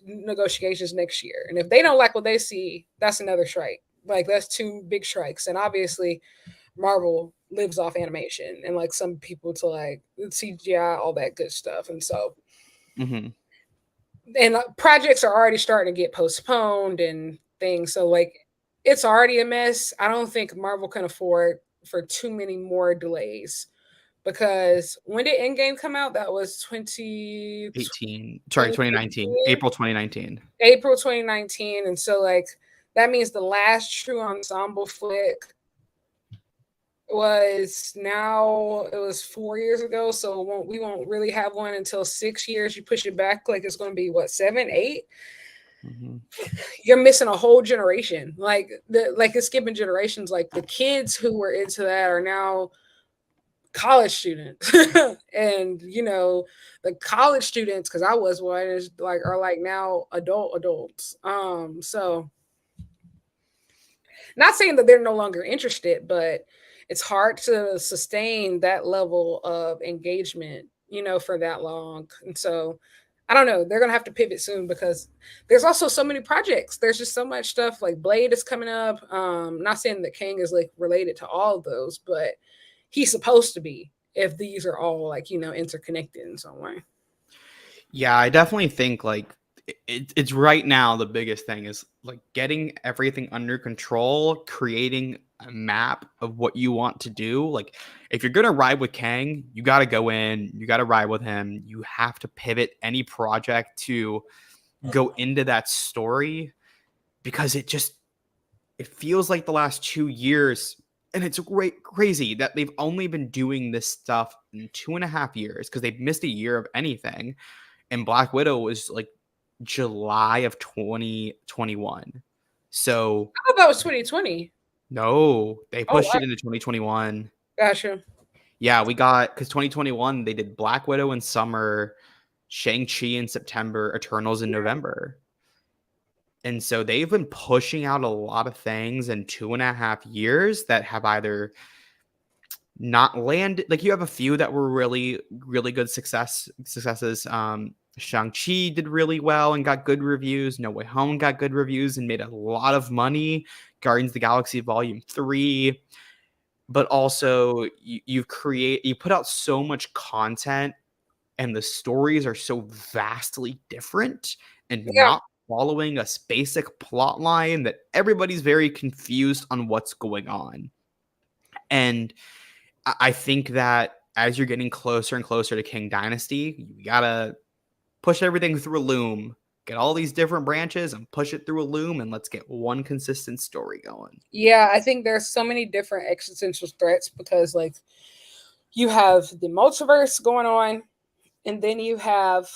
negotiations next year, and if they don't like what they see, that's another strike. Like, that's two big strikes, and obviously Marvel lives off animation and like some people to like CGI, all that good stuff, and so Mhm. and projects are already starting to get postponed and things. So like it's already a mess. I don't think Marvel can afford for too many more delays, because when did Endgame come out? That was 2019, 2019, April 2019. April 2019, and so like that means the last true ensemble flick was now, it was 4 years ago, so we won't really have one until 6 years. You push it back, like it's going to be what, 7, 8. Mhm. You're missing a whole generation. Like it's skipping generations. Like the kids who were into that are now college students, and the college students, because I was one, is like are like now adults. So not saying that they're no longer interested, but it's hard to sustain that level of engagement, for that long. And so I don't know. They're gonna have to pivot soon, because there's also so many projects. There's just so much stuff. Like Blade is coming up. Not saying that Kang is like related to all of those, but he's supposed to be, if these are all like interconnected in some way. Yeah, I definitely think like it's right now the biggest thing is like getting everything under control, creating a map of what you want to do. Like if you're gonna ride with Kang, you got to go in, you got to ride with him. You have to pivot any project to go into that story because it feels like the last 2 years, and it's great crazy that they've only been doing this stuff in 2.5 years because they've missed a year of anything. And Black Widow was like July of 2021. So I thought that was 2020. no, they Oh pushed wow, it into 2021. gotcha. Yeah, we got because 2021 they did Black Widow in summer, Shang-Chi in September, Eternals in November. And so they've been pushing out a lot of things in 2.5 years that have either not landed. Like you have a few that were really, really good successes. Shang-Chi did really well and got good reviews. No Way Home got good reviews and made a lot of money. Guardians of the Galaxy Volume 3. But also you put out so much content and the stories are so vastly different and Yeah, not following a basic plot line that everybody's very confused on what's going on. And I think that as you're getting closer and closer to King Dynasty, you gotta push everything through a loom, get all these different branches and push it through a loom, and let's get one consistent story going. yeah. I think there's so many different existential threats because like you have the multiverse going on, and then you have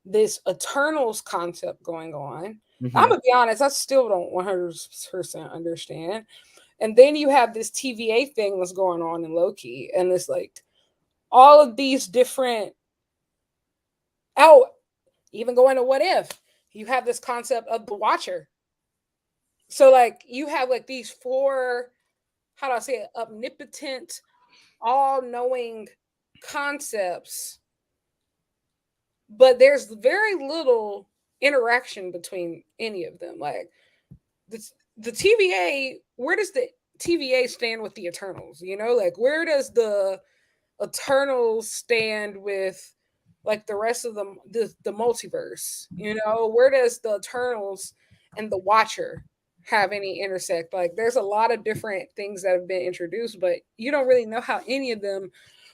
this Eternals concept going on. I'm Mm-hmm. gonna be honest, I still don't 100% understand. And then you have this TVA thing that's going on in Loki, and it's like all of these different. Oh, even going to what if you have this concept of the Watcher. So like you have like these four, how do I say it, omnipotent, all-knowing concepts, but there's very little interaction between any of them. Like the TVA, where does the TVA stand with the Eternals? You know, like where does the Eternals stand with like the rest of the multiverse? You know, where does the Eternals and the Watcher have any intersect? Like there's a lot of different things that have been introduced, but you don't really know how any of them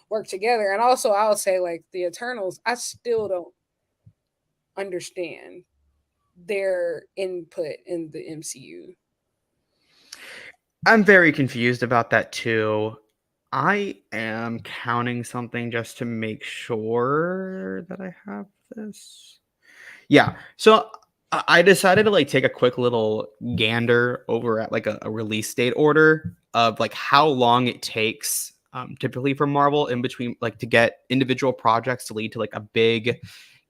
work together. And also I would say like the Eternals, I still don't understand their input in the MCU. I'm very confused about that too. I am counting something just to make sure that I have this. Yeah. So I decided to like take a quick little gander over at like a release date order of like how long it takes typically for Marvel in between like to get individual projects to lead to like a big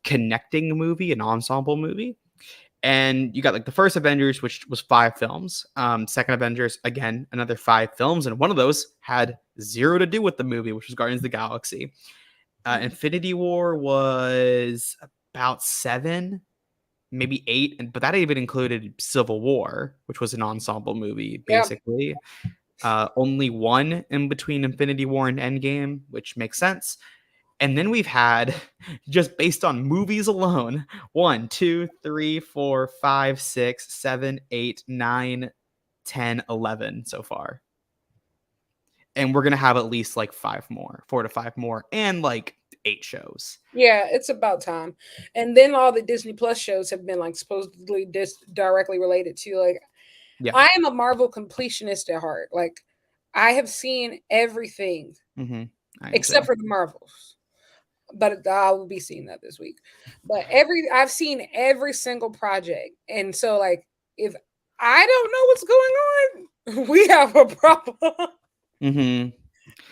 connecting movie, an ensemble movie. And you got like the first Avengers, which was 5 films. Second Avengers, again, another 5 films. And one of those had zero to do with the movie, which was Guardians of the Galaxy. Infinity War was about 7, maybe 8, but that even included Civil War, which was an ensemble movie, Yeah. basically. Only one in between Infinity War and Endgame, which makes sense. And then we've had, just based on movies alone, 1, 2, 3, 4, 5, 6, 7, 8, 9, 10, 11 so far. And we're going to have at least like 5 more, 4 to 5 more, and like 8 shows. Yeah, it's about time. And then all the Disney Plus shows have been like supposedly directly related to like Yeah. I am a Marvel completionist at heart. Like I have seen everything Mm-hmm. I am except too. for the Marvels. But I will be seeing that this week. But every I've seen every single project. And so like if I don't know what's going on, we have a problem. Mm-hmm.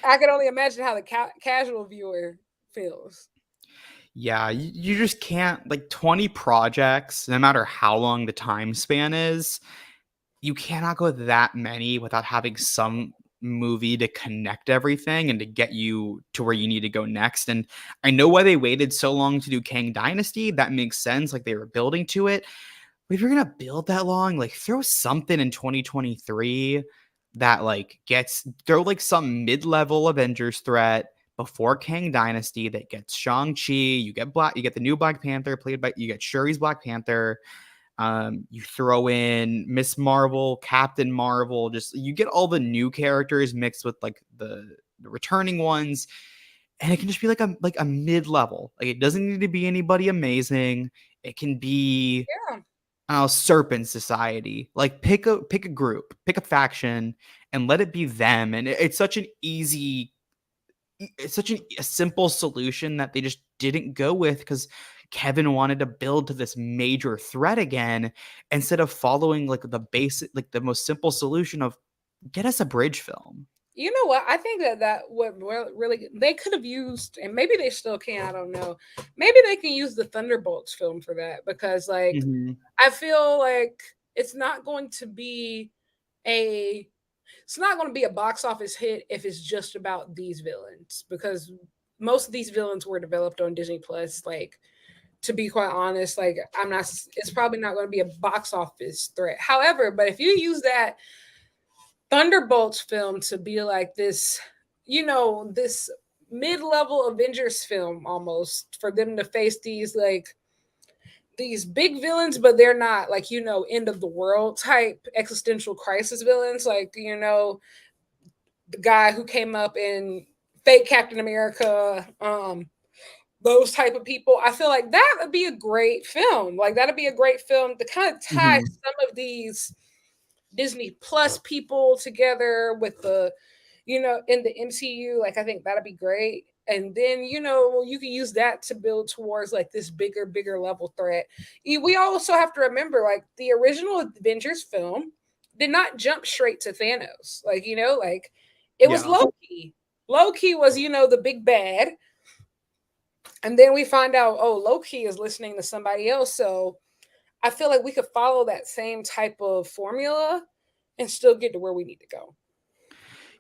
I can only imagine how the casual viewer feels. Yeah, you just can't like 20 projects, no matter how long the time span is, you cannot go that many without having some movie to connect everything and to get you to where you need to go next. And I know why they waited so long to do Kang Dynasty. That makes sense. Like they were building to it. But if you're gonna build that long, like throw something in 2023 that like gets throw like some mid-level Avengers threat before Kang Dynasty that gets Shang-Chi, you get the new Black Panther you get Shuri's Black Panther, you throw in Miss Marvel, Captain Marvel, just you get all the new characters mixed with like the returning ones, and it can just be like a mid-level. Like it doesn't need to be anybody amazing. It can be Yeah. Serpent Society. Like pick a group, pick a faction, and let it be them. And it's such an easy, it's such a simple solution that they just didn't go with because Kevin wanted to build to this major threat again instead of following like the basic, like the most simple solution of get us a bridge film. You know what? I think that would really they could have used, and maybe they still can. I don't know. Maybe they can use the Thunderbolts film for that because, like, Mm-hmm. I feel like it's not going to be a it's not going to be a box office hit if it's just about these villains because most of these villains were developed on Disney Plus. Like, to be quite honest, like I'm not. It's probably not going to be a box office threat. However, but if you use that Thunderbolts film to be like this, this mid-level Avengers film almost for them to face these big villains, but they're not like, end of the world type existential crisis villains, like, the guy who came up in fake Captain America, those type of people. I feel like that would be a great film. Like that'd be a great film to kind of tie Mm-hmm. some of these Disney Plus people together with in the MCU. Like I think that'd be great. And then, you can use that to build towards like this bigger level threat. We also have to remember like the original Avengers film did not jump straight to Thanos. Like, like it was Yeah. Loki. Loki was, the big bad. And then we find out, oh, Loki is listening to somebody else. So I feel like we could follow that same type of formula and still get to where we need to go.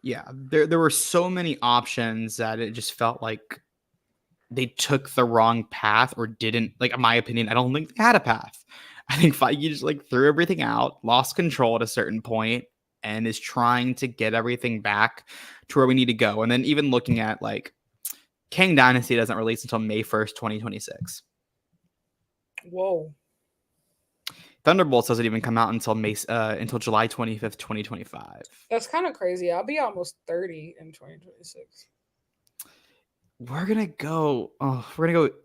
Yeah. There were so many options that it just felt like they took the wrong path or didn't, like, in my opinion, I don't think they had a path. I think Feige just like threw everything out, lost control at a certain point, and is trying to get everything back to where we need to go. And then even looking at like Kang Dynasty doesn't release until May 1st, 2026. Whoa. Thunderbolts doesn't even come out until July 25th, 2025. That's kind of crazy. I'll be almost 30 in 2026. We're gonna go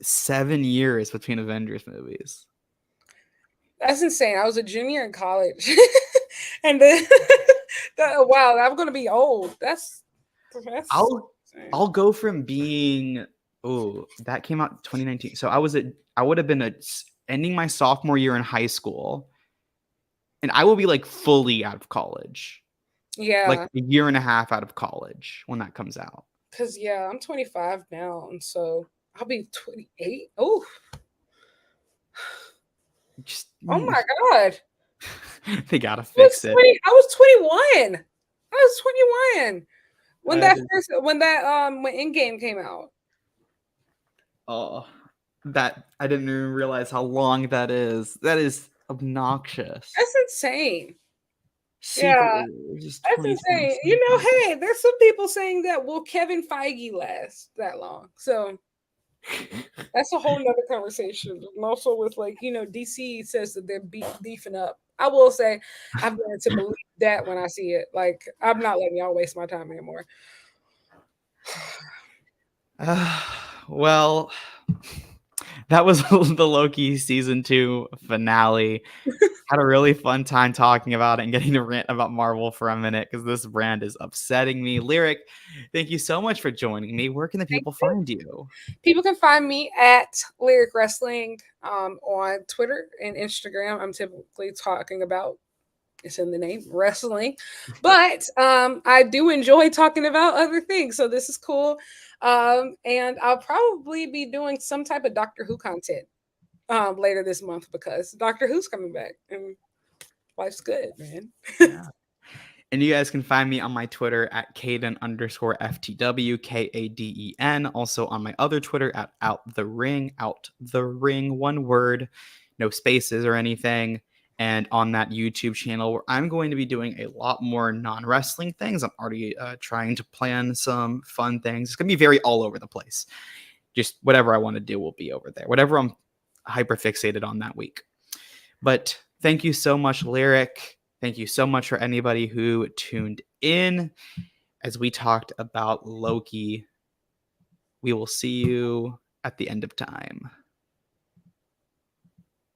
7 years between Avengers movies. That's insane. I was a junior in college. And then wow, I'm gonna be old. That's I'll go from being, that came out 2019. So I would have been ending my sophomore year in high school, and I will be like fully out of college, like yeah. a year and a half out of college when that comes out. Cause yeah, I'm 25 now, and so I'll be 28. Oh, Just oh my god. they gotta fix it. I was 21. I was 21 when Uh, when Endgame came out. oh, that I didn't even realize how long that is. That is obnoxious. That's insane. Secret Yeah, Wars is that's insane. 2027. Hey, there's some people saying that will Kevin Feige last that long? So that's a whole nother conversation. And also with like, DC says that they're beefing up. I will say I'm going to believe that when I see it. Like, I'm not letting y'all waste my time anymore. Well, that was the Loki season 2 finale. Had a really fun time talking about it and getting to rant about Marvel for a minute because this brand is upsetting me. Lyric, thank you so much for joining me. Where can the Thank people you. find you? People can find me at Lyric Wrestling on Twitter and Instagram. I'm typically talking about, it's in the name, wrestling, but I do enjoy talking about other things. So this is cool. And I'll probably be doing some type of Doctor Who content later this month because Doctor Who's coming back and life's good, man. Yeah. And you guys can find me on my Twitter at Caden_FTW, KADEN. Also on my other Twitter at Out the Ring, one word, no spaces or anything. and on that YouTube channel where I'm going to be doing a lot more non-wrestling things. I'm already trying to plan some fun things. It's going to be very all over the place. Just whatever I want to do will be over there. Whatever I'm hyper fixated on that week. But thank you so much, Lyric. Thank you so much for anybody who tuned in as we talked about Loki. We will see you at the end of time.